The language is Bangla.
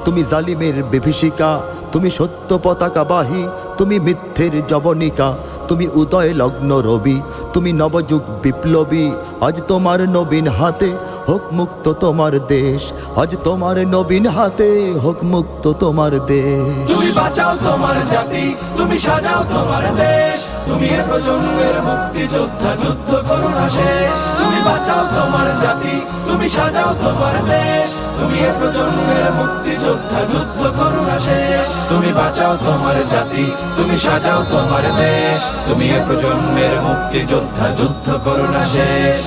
তুমি জালিমের বিভীষিকা, তুমি সত্য পতাকাবাহী, তুমি মিথ্যের জবনিকা, তুমি উদয় লগ্ন রবি, তুমি নবযুগ বিপ্লবী। আজ তোমার নবীন হাতে হোক মুক্ত তোমার দেশ, আজ তোমার নবীন হাতে হোক মুক্ত তোমার দেশ। তুমি বাঁচাও তোমার জাতি, তুমি সাজাও তোমার দেশ, তুমি এ প্রজন্মের মুক্তি যোদ্ধা, যুদ্ধ করো না শেষ। তুমি বাঁচাও তোমার জাতি, তুমি সাজাও তোমার দেশ, তুমি এ প্রজন্মের মুক্তি যোদ্ধা, যুদ্ধ করো না শেষ। তুমি বাঁচাও তোমার জাতি, তুমি সাজাও তোমার দেশ, তুমি এ প্রজন্মের মুক্তি যোদ্ধা, যুদ্ধ করো না শেষ।